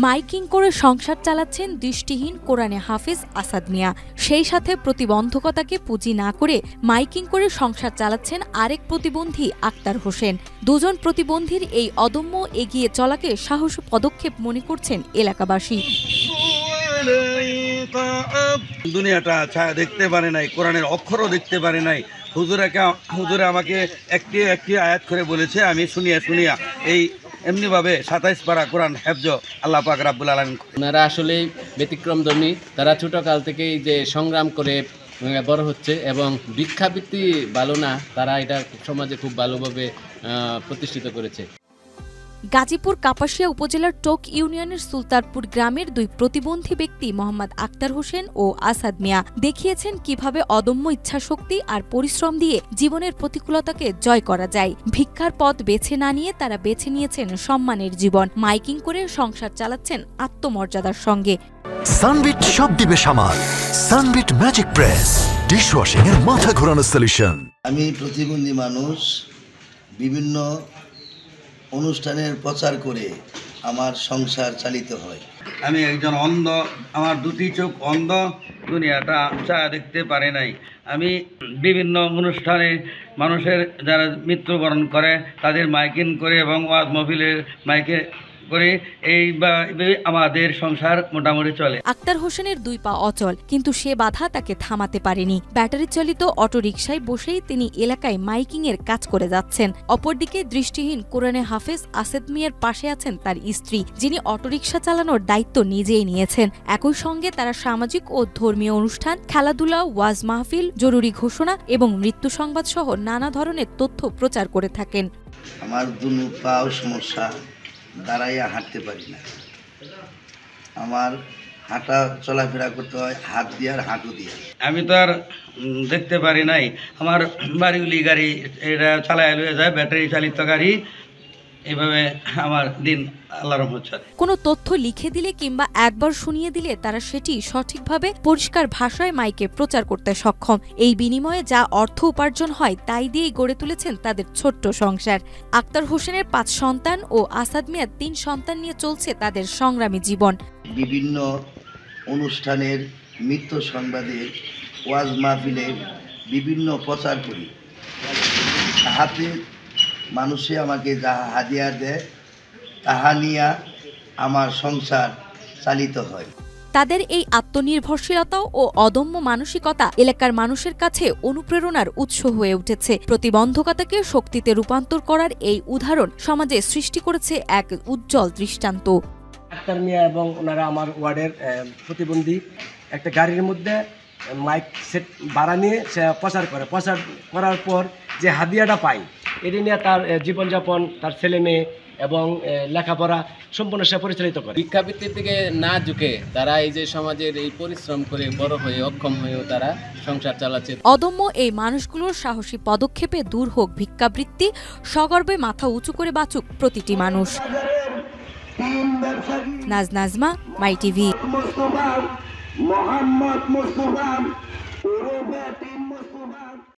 Miking করে সংসার চালাচ্ছেন দৃষ্টিহীন কোরআনে হাফেজ আসাদ মিয়া। সেই সাথে প্রতিবন্ধকতাকে পুঁজি না করে মাইকিং করে সংসার চালাচ্ছেন আরেক প্রতিবন্ধী আক্তার হোসেন। দুজন প্রতিবন্ধীর এই অদম্য এগিয়ে চলাকে সাহসী পদক্ষেপ মনে করছেন এলাকাবাসী। দুনিয়াটা ছায়া দেখতে পারে নাই, কোরআনের অক্ষরও দেখতে পারে নাই। হুজুরে আমাকে একটি একটি আয়াত করে বলেছে, আমি শুনিয়া এই এমনিভাবে 27 পারা কোরআন হেফজ আল্লাহ পাক রাব্বুল আলামিন। ওনারা আসলেই ব্যতিক্রমধর্মী। তারা ছোটকাল থেকেই যে সংগ্রাম করে বড় হচ্ছে এবং ভিক্ষাবৃত্তি ভালো না, তারা এটা সমাজে খুব ভালোভাবে প্রতিষ্ঠিত করেছে। গাজীপুর কাপাসিয়া উপজেলার টোক ইউনিয়নের সুলতানপুর গ্রামের দুই প্রতিবন্ধী ব্যক্তি মোহাম্মদ আক্তার হোসেন ও আসাদ মিয়া দেখিয়েছেন কিভাবে অদম্য ইচ্ছাশক্তি আর পরিশ্রম দিয়ে জীবনের প্রতিকূলতাকে জয় করা যায়। ভিক্ষার পথ বেছে না নিয়ে তারা বেছে নিয়েছেন সম্মানের জীবন। মাইকিং করে সংসার চালাচ্ছেন আত্মমর্যাদার সঙ্গে। সানবিট সব দিবে সামাল। সানবিট ম্যাজিক প্রেস ডিশওয়াশিং এর মাথা ঘোরানো সলিউশন। আমি প্রতিবন্ধী মানুষ, বিভিন্ন অনুষ্ঠানের প্রচার করে আমার সংসার চালিত হয়। আমি একজন অন্ধ, আমার দুটি চোখ অন্ধ, দুনিয়াটা ছায়া দেখতে পারে নাই। আমি বিভিন্ন অনুষ্ঠানে মানুষের যারা মৃত্যুবরণ করে তাদের মাইকিং করে এবং ওয়াজ মাহফিলের মাইকে করে এইভাবে আমাদের সংসার মোটামুটি চলে। আক্তার হোসেনের দুই পা অচল, কিন্তু সে বাধা তাকে থামাতে পারেনি। ব্যাটারি চালিত অটোরিকশায় বসেই তিনি এলাকায় মাইকিং এর কাজ করে যাচ্ছেন। অপরদিকে দৃষ্টিহীন কোরআনে হাফেজ আসাদ মিয়ার পাশে আছেন তার স্ত্রী, যিনি অটোরিকশা চালানোর দায়িত্ব নিজেই নিয়েছেন। একই সঙ্গে তারা সামাজিক ও ধর্মীয় অনুষ্ঠান, খেলাধুলা, ওয়াজ মাহফিল, জরুরি ঘোষণা এবং মৃত্যু সংবাদ সহ নানা ধরনের তথ্য প্রচার করে থাকেন। আমার দুনো পাও সমস্যা, দাঁড়াইয়া হাঁটতে পারি না। আমার হাঁটা চলাফেরা করতে হয় হাত দিয়ে আর হাঁটু দিয়ে। আমি তো আর দেখতে পারি নাই। আমার বাড়িগুলি গাড়ি এটা চালায় লয়ে যায়, ব্যাটারি চালিত গাড়ি। এইভাবে আমার দিন আল্লাহর রহমত চলে। কোনো তথ্য লিখে দিলে কিংবা একবার শুনিয়ে দিলে তারা সেটি সঠিকভাবে পরিষ্কার ভাষায় মাইকে প্রচার করতে সক্ষম। এই বিনিময়ে যা অর্থ উপার্জন হয় তাই দিয়েই গড়ে তুলেছেন তাদের ছোট্ট সংসার। আক্তার হোসেনের 5 সন্তান ও আসাদ মিয়ার 3 সন্তান নিয়ে চলছে তাদের সংগ্রামী জীবন। বিভিন্ন অনুষ্ঠানের, মৃত্যু সংবাদের, ওয়াজ মাহফিলের বিভিন্ন প্রচার করি। হাতে মানুষে আমাকে যাহা হাদিয়া দেয় তাহা নিয়ে আমার সংসার চালিত হয়। তাদের এই আত্মনির্ভরশীলতা ও অদম্য মানসিকতা এলাকার মানুষের কাছে অনুপ্রেরণার উৎস হয়ে উঠেছে। প্রতিবন্ধকতাকে শক্তিতে রূপান্তর করার এই উদাহরণ সমাজে সৃষ্টি করেছে এক উজ্জ্বল দৃষ্টান্ত। আক্তার মিয়া এবং ওনারা আমার ওয়ার্ডের প্রতিবন্ধী একটা গাড়ির মধ্যে মাইক সেট ভাড়া নিয়ে সে প্রচার করার পর যে হাদিয়াটা পায়, এটি নিয়ে তার জীবনযাপন, তার ছেলে মেয়ে এবং লেখাপড়া সম্পূর্ণ সে পরিচালিত করে। ভিক্ষাবৃত্তির দিকে না ঝুঁকে তারা এই যে সমাজের এই পরিশ্রম করে বড় হয়ে অক্ষম হয়েও তারা সংসার চালাচ্ছে। অদম্য এই মানুষগুলোর সাহসী পদক্ষেপে দূর হোক ভিক্ষাবৃত্তি, সগর্বে মাথা উঁচু করে বাঁচুক প্রতিটি মানুষ। নাজমা, মাই টিভি।